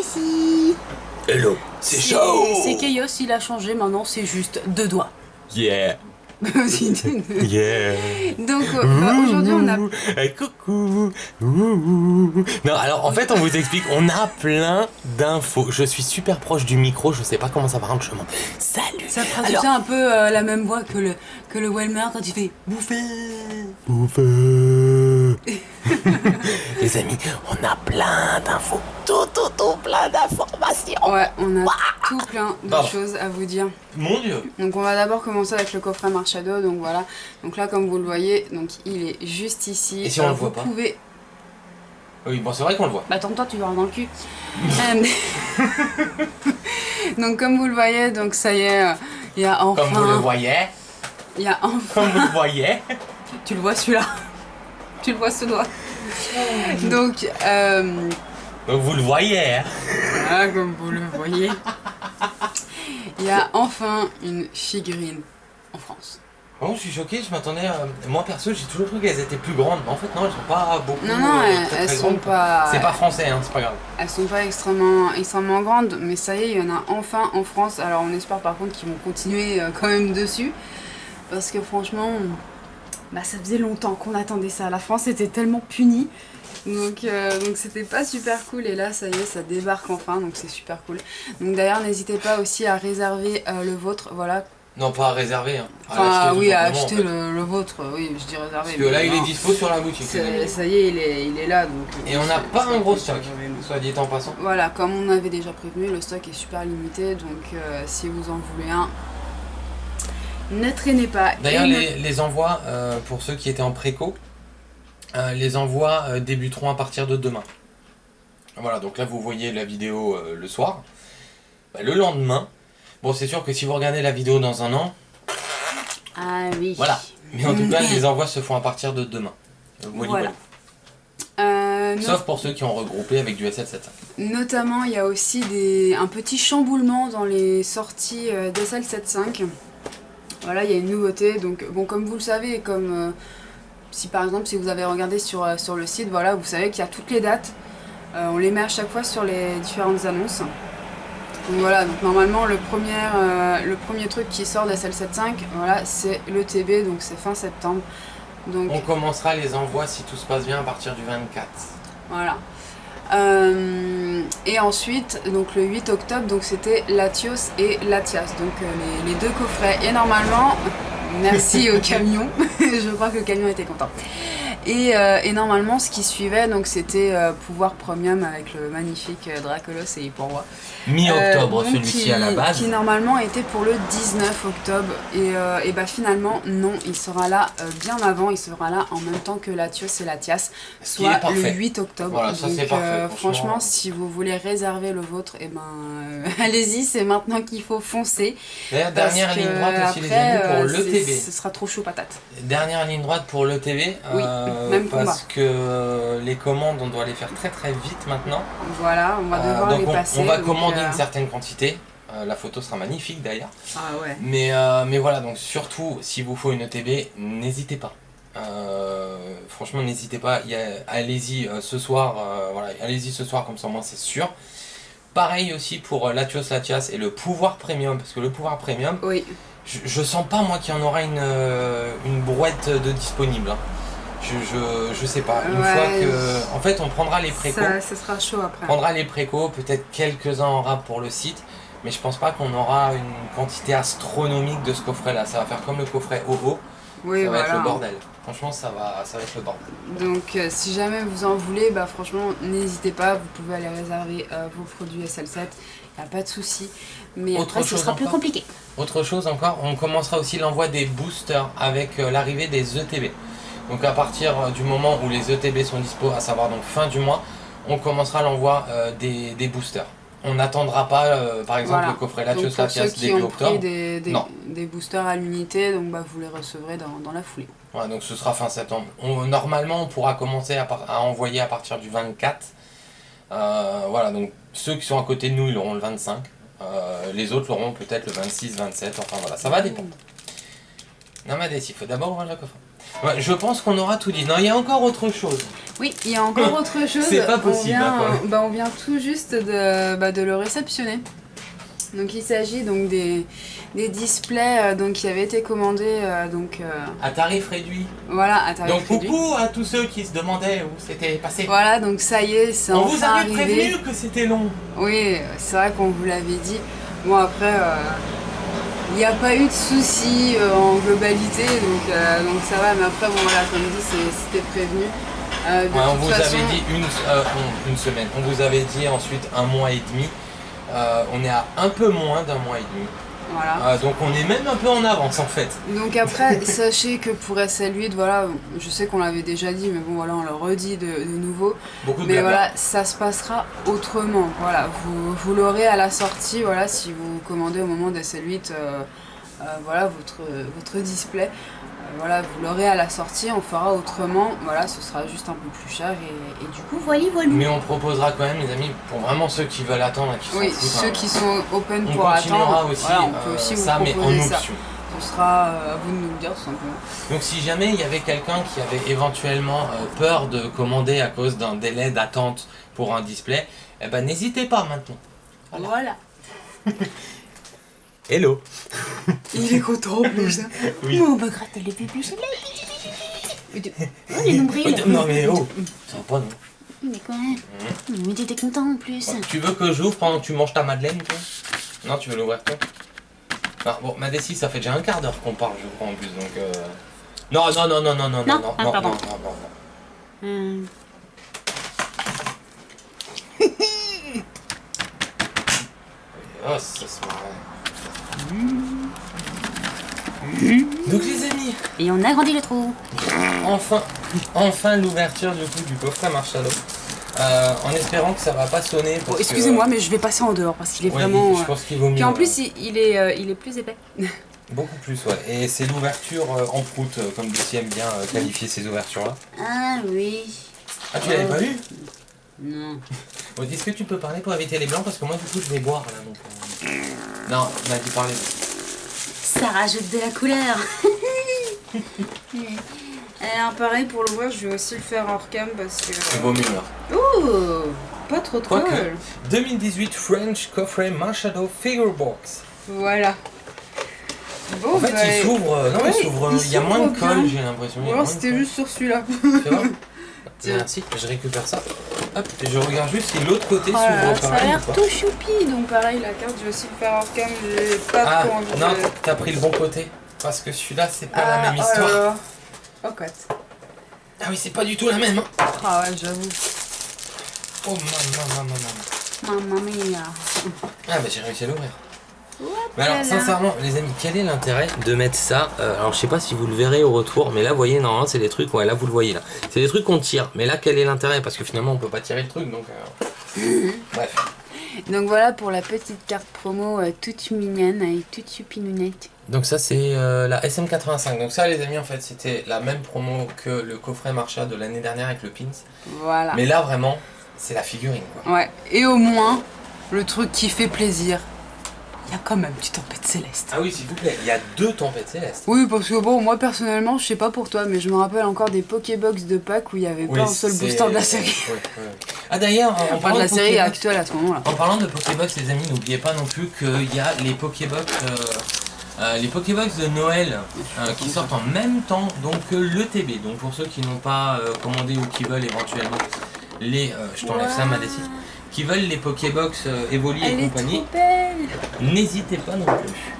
ici. Hello, c'est chaud. C'est Chaos, il a changé, maintenant c'est juste 2 doigts. Yeah. Yeah. Donc aujourd'hui on a... Coucou. Non, alors en fait on vous explique, on a plein d'infos. Je suis super proche du micro, je sais pas comment ça va rendre chemin. Salut. Ça traduisait un peu la même voix que le Welmer quand il fait bouffer. Les amis, on a plein d'infos. Tout plein d'informations. Ouais, on a tout plein de choses à vous dire. Mon Dieu. Donc on va d'abord commencer avec le coffret Marshado, donc voilà. Donc là comme vous le voyez, donc il est juste ici. Et si on le voit pas? Vous pouvez... Oui, bon c'est vrai qu'on le voit. Bah attends, toi tu vas dans le cul. Donc comme vous le voyez, donc ça y est, il y a enfin... Comme vous le voyez. Il y a enfin... Comme vous le voyez. Tu le vois celui-là. Tu le vois ce doigt. Donc vous le voyez. Hein. voilà, comme vous le voyez. Il y a enfin une figurine en France. Bon, je suis choqué, je m'attendais à... Moi perso, j'ai toujours cru qu'elles étaient plus grandes, mais en fait non, elles sont pas beaucoup. Non, elles sont pas... C'est pas français, hein, c'est pas grave. Elles sont pas extrêmement grandes, mais ça y est, il y en a enfin en France. Alors on espère par contre qu'ils vont continuer quand même dessus. Parce que franchement, bah, ça faisait longtemps qu'on attendait ça. La France était tellement punie. Donc c'était pas super cool, et là ça y est, ça débarque enfin, donc c'est super cool. Donc d'ailleurs n'hésitez pas aussi à réserver le vôtre, voilà. Non, pas à réserver, hein. Enfin oui, à acheter en fait. le vôtre, oui, je dis réserver. Parce que là il est dispo sur la boutique. Ça y est, il est là, donc... Et on n'a pas un gros stock, soit dit en passant. Voilà, comme on avait déjà prévenu, le stock est super limité, donc si vous en voulez un, ne traînez pas. D'ailleurs les envois, pour ceux qui étaient en préco, les envois débuteront à partir de demain. Voilà, donc là vous voyez la vidéo le soir. Bah, le lendemain, bon c'est sûr que si vous regardez la vidéo dans un an... Ah oui. Voilà, mais en tout cas les envois se font à partir de demain. Voilà. Sauf pour ceux qui ont regroupé avec du SL75. Notamment, il y a aussi un petit chamboulement dans les sorties d'SL75. Voilà, il y a une nouveauté. Donc, bon, comme vous le savez, comme si par exemple, si vous avez regardé sur le site, voilà, vous savez qu'il y a toutes les dates. On les met à chaque fois sur les différentes annonces. Donc voilà, donc normalement, le premier truc qui sort d'SL75, voilà, c'est le TB, donc c'est fin septembre. Donc, on commencera les envois si tout se passe bien à partir du 24. Voilà. Et ensuite, donc le 8 octobre, donc c'était Latios et Latias, donc les 2 coffrets. Et normalement, merci au camion, je crois que le camion était content. Et normalement, ce qui suivait, donc c'était Pouvoir Premium avec le magnifique Dracolos et Hyporoi. Mi-octobre, celui-ci à la base. Qui normalement était pour le 19 octobre. Et bah finalement, non, il sera là bien avant. Il sera là en même temps que Latios et Latias, soit le 8 octobre. Voilà, ça c'est parfait. Franchement, si vous voulez réserver le vôtre, et ben allez-y, c'est maintenant qu'il faut foncer. D'ailleurs, dernière ligne droite aussi, les amis, pour l'ETV. Ce sera trop chaud patate. Dernière ligne droite pour l'ETV. Oui, même combat. Parce que les commandes, on doit les faire très très vite maintenant. Voilà, on va devoir les passer. On va commander une certaine quantité. La photo sera magnifique d'ailleurs. Ah ouais. Mais voilà, donc surtout, s'il vous faut une ETB, n'hésitez pas. Franchement, n'hésitez pas. Allez-y ce soir. Voilà, allez-y ce soir, comme ça, moi, c'est sûr. Pareil aussi pour Latios Latias et le Pouvoir Premium, parce que le Pouvoir Premium, oui. je sens pas moi qu'il y en aura une brouette de disponible. Hein. Je sais pas. Une fois que, en fait, on prendra les précos. Ça sera chaud après. On prendra les précos, peut-être quelques-uns en rab pour le site, mais je pense pas qu'on aura une quantité astronomique de ce coffret-là. Ça va faire comme le coffret OO. Oui, ça va être le bordel. Franchement, ça va être le bordel. Donc, si jamais vous en voulez, bah franchement, n'hésitez pas. Vous pouvez aller réserver vos produits SL7. Il n'y a pas de souci. Mais après, ce sera plus compliqué. Autre chose encore, on commencera aussi l'envoi des boosters avec l'arrivée des ETB. Donc à partir du moment où les ETB sont dispo, à savoir donc fin du mois, on commencera l'envoi des boosters. On n'attendra pas, par exemple, le coffret Latios Latias début octobre. Des boosters à l'unité, donc bah, vous les recevrez dans la foulée. Ouais, donc ce sera fin septembre. Normalement, on pourra commencer à envoyer à partir du 24. Voilà, donc ceux qui sont à côté de nous, ils l'auront le 25. Les autres l'auront peut-être le 26, 27, enfin voilà, ça va dépendre. Non mais il faut d'abord ouvrir le coffre. Ouais, je pense qu'on aura tout dit. Non, il y a encore autre chose. Oui, il y a encore autre chose. C'est pas possible. On vient tout juste de le réceptionner. Donc il s'agit donc des displays qui avaient été commandés à tarif réduit. Voilà, à tarif réduit. Donc coucou à tous ceux qui se demandaient où c'était passé. Voilà, donc ça y est, c'est enfin arrivé. On vous avait prévenu que c'était long. Oui, c'est vrai qu'on vous l'avait dit. Bon après, il n'y a pas eu de soucis en globalité, donc ça va. Mais après, bon voilà, comme dit, c'était prévenu. On vous avait dit une semaine. On vous avait dit ensuite 1 mois et demi. On est à un peu moins d'1 mois et demi. Voilà. Donc on est même un peu en avance en fait. Donc après, sachez que pour SL8, voilà, je sais qu'on l'avait déjà dit, mais bon voilà, on le redit de nouveau. Beaucoup de mais blabla. Voilà, ça se passera autrement. Voilà, vous l'aurez à la sortie, voilà, si vous commandez au moment de SL8, voilà, votre display. Voilà, vous l'aurez à la sortie, on fera autrement, voilà, ce sera juste un peu plus cher et du coup, voilà. Mais on proposera quand même, les amis, pour vraiment ceux qui veulent attendre et qui oui, s'en foutent, ceux qui sont open on pour attendre, aussi, voilà, on peut aussi ça, vous mais en proposer ça. option. Ce sera à vous de nous le dire, tout simplement. Donc si jamais il y avait quelqu'un qui avait éventuellement peur de commander à cause d'un délai d'attente pour un display, eh ben n'hésitez pas maintenant. Voilà. Hello. Il est content en plus. Oui. On va gratter les pupus. Oh, les nombrils. Non mais oh, ça va pas non. Mais quand même. Mais t'étais content en plus. Tu veux que j'ouvre pendant que tu manges ta madeleine, toi? Non, tu veux l'ouvrir toi? Ah, bon, ma décide, ça fait déjà un quart d'heure qu'on parle, je crois en plus, donc Non, pardon. Oh, ça se marrait. Donc les amis, Et on agrandit le trou. enfin l'ouverture du coup du coffret Marshall. En espérant que ça va pas sonner. Bon, excusez-moi, mais je vais passer en dehors parce qu'il est vraiment. Je pense qu'il vaut mieux. Puis en plus, il est plus épais. Beaucoup plus, ouais. Et c'est l'ouverture en prout, comme Lucie aime bien qualifier ces ouvertures-là. Ah oui. Ah, tu l'avais pas vu? Non. Bon, est-ce que tu peux parler pour éviter les blancs? Parce que moi, du coup, je vais boire là. Donc, Non, on a dit parler. Ça rajoute de la couleur. Alors pareil pour l'ouvrir, je vais aussi le faire hors cam parce que. C'est vaut mieux là. Ouh, pas trop trop. Quoique, 2018 French Coffret Marshall Figure Box. Voilà. Bon, En fait, il s'ouvre. Non, ouais, il s'ouvre. Il y a moins de bien. colle, j'ai l'impression. Ou alors c'était juste sur celui-là. C'est vrai? Tiens. Merci, je récupère ça. Hop, et je regarde juste si l'autre côté Voilà, s'ouvre ça a pareil l'air ou pas. tout choupi, donc pareil la carte je vais aussi le faire hors cam, j'ai pas Ah, trop envie non, de... t'as pris le bon côté. Parce que celui-là, c'est pas la même histoire. Oh cut. Ah oui, c'est pas du tout la même. Hein. Ah ouais, j'avoue. Oh maman. Mamma mia. Ah bah j'ai réussi à l'ouvrir. Mais alors sincèrement les amis, quel est l'intérêt de mettre ça alors je sais pas si vous le verrez au retour, mais là vous voyez normalement c'est des trucs, ouais là vous le voyez là. C'est des trucs qu'on tire, mais là quel est l'intérêt? Parce que finalement on peut pas tirer le truc donc bref. Donc voilà pour la petite carte promo toute mignonne avec toute chupinounette. Donc ça c'est la SM85. Donc ça les amis en fait c'était la même promo que le coffret Marcha de l'année dernière avec le pins. Voilà. Mais là vraiment c'est la figurine quoi. Ouais, et au moins le truc qui fait plaisir. Il y a quand même du Tempête Céleste. Ah oui s'il vous plaît, il y a 2 tempêtes célestes. Oui parce que bon moi personnellement je sais pas pour toi mais je me rappelle encore des Pokébox de Pâques où il y avait pas un seul booster de la série. Ouais. Ah d'ailleurs en Enfin parlant de la série Pokébox, actuelle à ce moment-là. en parlant de Pokébox les amis, n'oubliez pas non plus qu'il y a les Pokébox de Noël qui sortent en même temps donc que le TB. Donc pour ceux qui n'ont pas commandé ou qui veulent éventuellement les... je t'enlève ça ma décision. Qui veulent les Pokébox Evoli et compagnie, n'hésitez pas non plus.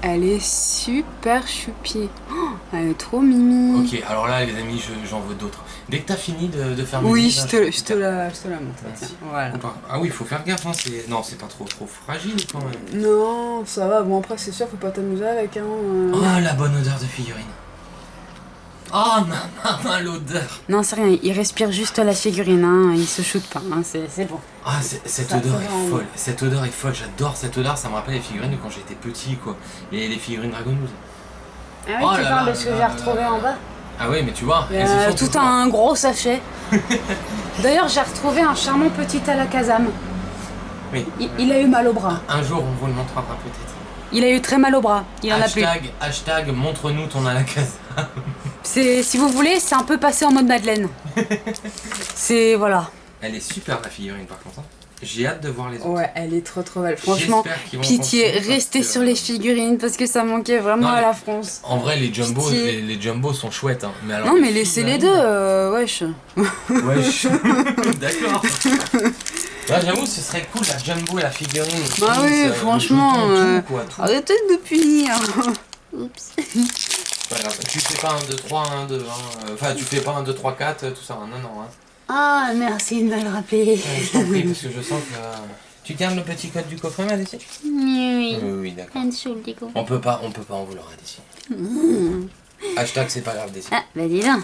Elle est super choupi. Oh, elle est trop mimi. Ok, alors là les amis, j'en veux d'autres. Dès que t'as fini de faire Oui, musique, je te la montre. Merci. Tiens, voilà. Ah oui, il faut faire gaffe, hein, non c'est pas trop fragile quand même. Non, ça va. Bon après c'est sûr, faut pas t'amuser avec. Hein. Oh la bonne odeur de figurine. Oh maman l'odeur. Non c'est rien, il respire juste la figurine, hein. Il se shoot pas, hein. C'est bon. Ah cette odeur est folle. Cette odeur est folle, j'adore cette odeur, ça me rappelle les figurines de quand j'étais petit quoi. Les figurines Dragon Ball. Ah oui, Oh tu là parles là de ce que là j'ai là retrouvé là. en bas. Ah oui mais tu vois, elles y sont Tout toujours. un gros sachet. D'ailleurs j'ai retrouvé un charmant petit Alakazam. Oui. Il a eu mal au bras. Un jour on vous le montrera peut-être. Il a eu très mal au bras, il en a plus. Hashtag montre-nous ton Alakazam. C'est, si vous voulez, c'est un peu passé en mode Madeleine. C'est, voilà. Elle est super la figurine par contre. J'ai hâte de voir les autres. Ouais, elle est trop belle. Franchement, qu'ils vont pitié, continuer restez parce que, sur les figurines parce que ça manquait vraiment Non, à la France. En vrai, les jumbo, Pitié. les jumbo sont chouettes. Hein. Mais alors, Non, mais laissez les deux, wesh. Wesh. D'accord. Là, j'avoue, ce serait cool la jumbo et la figurine. Bah oui, franchement, tout, quoi, tout. arrêtez de punir. Oups. Pas grave. Tu fais pas 1, 2, 3, 1, 2, 1. Enfin, tu fais pas 1, 2, 3, 4, tout ça. Non, non. Hein. Ah, merci de me le rappeler. Je t'en prie, parce que je sens que. Tu gardes le petit code du coffret, Madécie? Oui. Oui, d'accord. Entschuldigung. On peut pas en vouloir à Décie. Hashtag c'est pas grave, Décie. Ah, bah dis donc.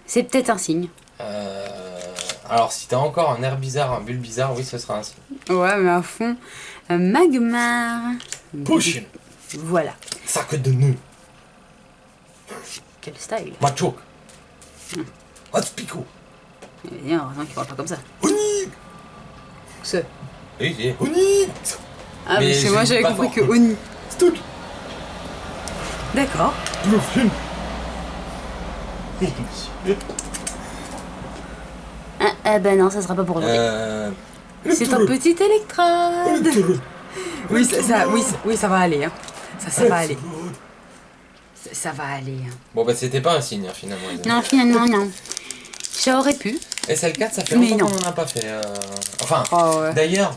C'est peut-être un signe. Alors, si t'as encore un air bizarre, un bulle bizarre, oui, ce sera un signe. Ouais, mais à fond. Magmar. Potion. Voilà. Sac de nœuds. Quel style. Machoke. Atspico. Heureusement qu'il parle pas comme ça. Oni. C'est. Oui, c'est Oni. Ah, Mais mais c'est moi, je j'avais dis pas compris fort. que Oni. Stock. D'accord. Bluffin. Ah, bah non, ça sera pas pour aujourd'hui. C'est un petit électrode. Oui, ça va aller. Hein. Ça va aller. Ça va aller. Hein. Bon, bah, c'était pas un signe, hein, finalement. Non, finalement, non. Ça aurait pu. SL4, ça fait Mais longtemps non. qu'on en a pas fait. Enfin, Oh, ouais. d'ailleurs,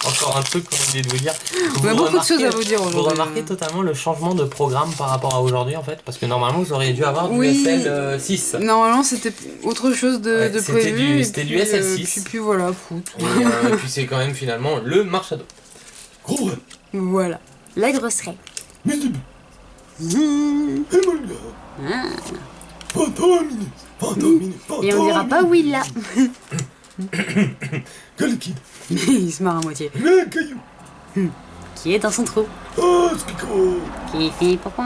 encore un truc qu'on a oublié de vous dire. On a beaucoup de choses à vous dire Vous aujourd'hui. remarquez totalement le changement de programme par rapport à aujourd'hui, en fait, parce que normalement, vous auriez dû avoir Oui. du SL6. Normalement, c'était autre chose de Ouais, c'était prévu. c'était et du puis, SL6. Puis voilà, foot. Et puis c'est quand même finalement le marche à dos. Gros, Voilà. La grosserie. Et on dira pas oui là. Galkid, Il se marre à moitié. le caillou, Qui est dans son trou. Aspico, Qui fait papa.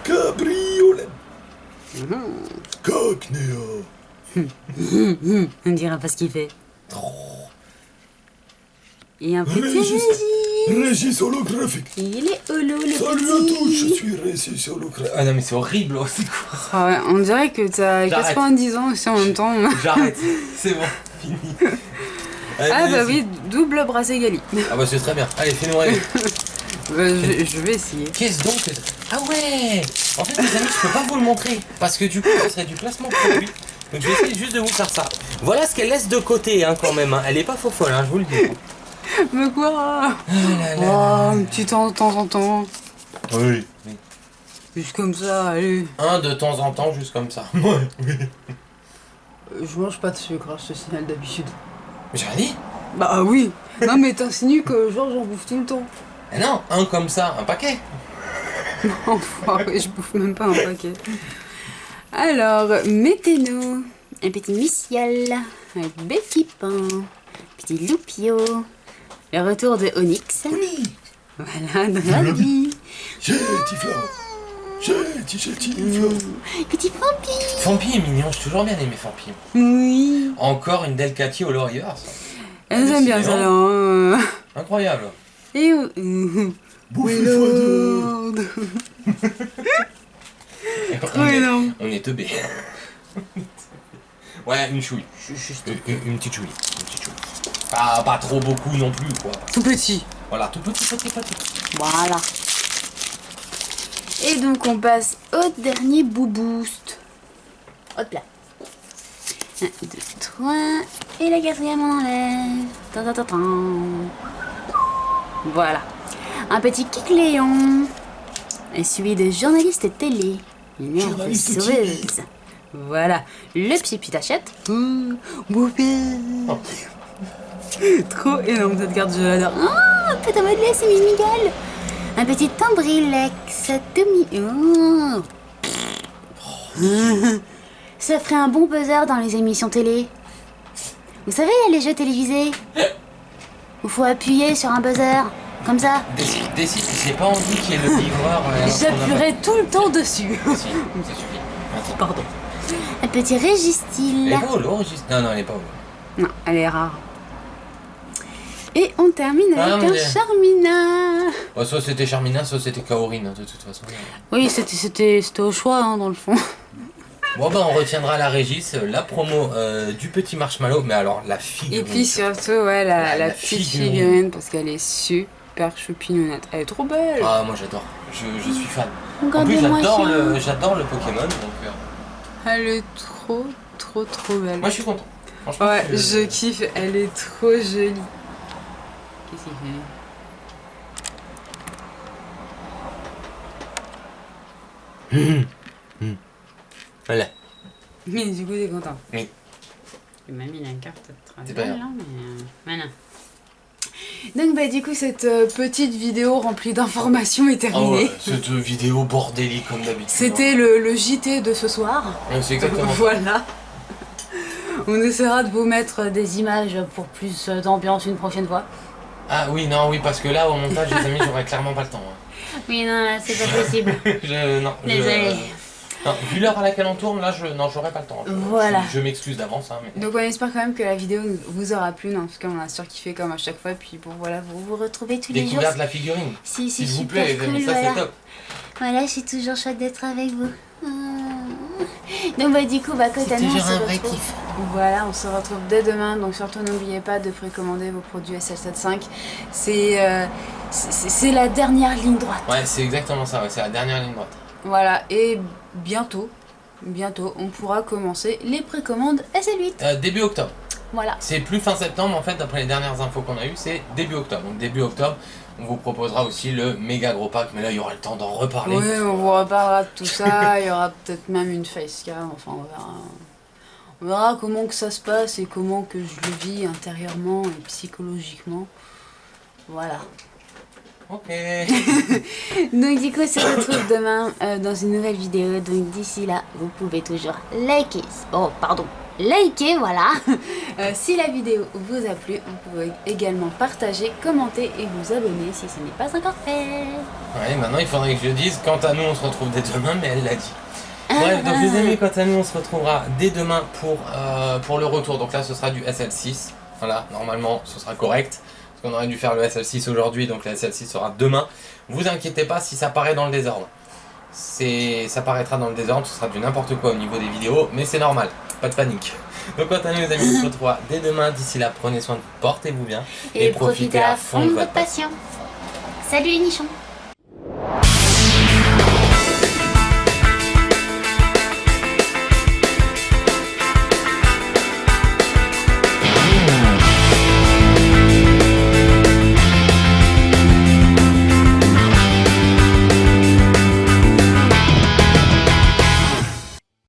Cabriolet, Cocnéa. On dira pas ce qu'il fait. Et un petit Régis. Régis. Régis holographique. Il est holo le Salut à tous, je petit. suis Régis holographique. Ah non mais c'est horrible, oh, c'est quoi? Ah ouais, on dirait que t'as J'arrête. 90 ans aussi en même temps. J'arrête, c'est bon, fini. Allez, Ah bah vas-y. oui, double brassé gali. Ah bah c'est très bien, allez fais-nous rêver. Je vais essayer. Qu'est-ce donc que... Ah ouais. En fait les amis, je peux pas vous le montrer, parce que du coup ce serait du placement produit. Donc je vais essayer juste de vous faire ça. Voilà ce qu'elle laisse de côté hein, quand même, hein. Elle est pas faux folle, hein, je vous le dis. Mais quoi? Ah là là. Oh, un petit temps de temps en temps. Oui. Juste comme ça, allez. Un de temps en temps, juste comme ça. Ouais, oui. Je mange pas de sucre, hein, je te signale d'habitude. Mais j'ai rien dit. Bah oui. Non mais t'insinues que genre j'en bouffe tout le temps. Eh non, un comme ça, un paquet. Enfoiré, je bouffe même pas un paquet. Alors, mettez-nous Un petit Missiel. un Becky Pain, petit Loupio, le retour de Onyx. Voilà, Draghi. J'ai Tifla. J'ai Tifla. Petit Fampi. Fampi est mignon, j'ai toujours bien aimé Fampi. Oui. Encore une Delcati au laurier, ça. Elles aiment bien ça là. Hein. Incroyable. Et Bouffé Lord. Trop énorme. On est teubé. Ouais, une chouille. Une petite chouille. Une petite chouille. Pas trop beaucoup non plus, quoi. Tout petit. Voilà, tout petit. Voilà. Et donc on passe au dernier Boost. Hop là. 1, 2, 3. Et la quatrième on enlève. Tan, tan, tan, tan. Voilà. Un petit Kikléon. Et celui de journaliste télé. Une herbe Journaliste sauveuse. Voilà. Le petit pitachette. Oh. Trop énorme cette carte, je l'adore. Ah, un peu de modelé, c'est Miguel. Un petit Tendrilex. Ça ferait un bon buzzer dans les émissions télé. Vous savez, les jeux télévisés où faut appuyer sur un buzzer, comme ça. Décide, j'ai pas envie qu'il y ait le livreur. J'appuierai tout le temps dessus. Si, ça suffit. Merci. Pardon. Un petit Elle Régistil. est pas au lot, Non, elle est pas au lot. Non, elle est rare. Et on termine Ah, avec mon un Dieu. Charmina. Bon, soit c'était Charmina, soit c'était Kaorin, hein, de toute façon. Oui, c'était au choix, hein, dans le fond. Bon, bah, on retiendra la Régis, la promo du petit marshmallow, mais alors la figurine. Et puis surtout, ouais, la La petite figurine. figurine, parce qu'elle est super choupinounette. Elle est trop belle. Ah, moi j'adore, je suis fan. En plus, Regardez-moi j'adore le Pokémon, donc Elle est trop belle. moi je suis content. Franchement, Ouais, je kiffe, elle est trop jolie. Qu'est-ce qu'il fait? Voilà. Mais du coup, t'es content. Oui. Il m'a mis la carte C'est pas grave. là, mais voilà. Donc bah du coup cette petite vidéo remplie d'informations est Oh, terminée. cette vidéo bordélique comme d'habitude. C'était le JT de ce soir. Ouais, c'est exactement ça. Voilà. On essaiera de vous mettre des images pour plus d'ambiance une prochaine fois. Ah oui, non, oui, parce que là au montage, les amis, j'aurais clairement pas le temps. Hein. Oui, non, là, c'est pas possible. Désolé. Non, vu l'heure à laquelle on tourne, là, j'aurais pas le temps. Voilà. Je m'excuse d'avance. Hein, mais... Donc on espère quand même que la vidéo vous aura plu, en tout cas on a surkiffé comme à chaque fois, puis bon voilà, Vous retrouvez tous les jours. Découverte de la figurine. C'est S'il vous super plaît, les amis, cool, ça voilà. c'est top. Voilà, c'est toujours chouette d'être avec vous. Donc bah du coup, bah quant à nous, on se retrouve. Voilà, on se retrouve dès demain, donc surtout n'oubliez pas de précommander vos produits SL75. C'est la dernière ligne droite. Ouais, c'est exactement ça, ouais, c'est la dernière ligne droite. Voilà, et bientôt, on pourra commencer les précommandes SL8. Début octobre. Voilà. C'est plus fin septembre en fait, d'après les dernières infos qu'on a eues, c'est début octobre. Donc début octobre, on vous proposera aussi le méga gros pack, mais là il y aura le temps d'en reparler. Oui, on vous reparlera de tout ça, il y aura peut-être même une facecam, enfin on verra. On verra comment que ça se passe et comment que je le vis intérieurement et psychologiquement. Voilà. Ok. Donc du coup, on se retrouve demain dans une nouvelle vidéo. Donc d'ici là, vous pouvez toujours liker. Oh, pardon. Liker, voilà. Si la vidéo vous a plu, vous pouvez également partager, commenter et vous abonner si ce n'est pas encore fait. Ouais, maintenant il faudrait que je dise, quant à nous on se retrouve dès demain, mais elle l'a dit. Bref, donc les amis, quant à nous on se retrouvera dès demain pour le retour. Donc là ce sera du SL6. Voilà, normalement ce sera correct. Parce qu'on aurait dû faire le SL6 aujourd'hui, donc le SL6 sera demain. Vous inquiétez pas si ça paraît dans le désordre. Ça paraîtra dans le désordre, ce sera du n'importe quoi au niveau des vidéos, mais c'est normal, pas de panique. Donc quant à nous les amis, on se retrouvera dès demain. D'ici là, prenez soin de vous, portez-vous bien Et profitez à fond de votre passion. Salut les nichons.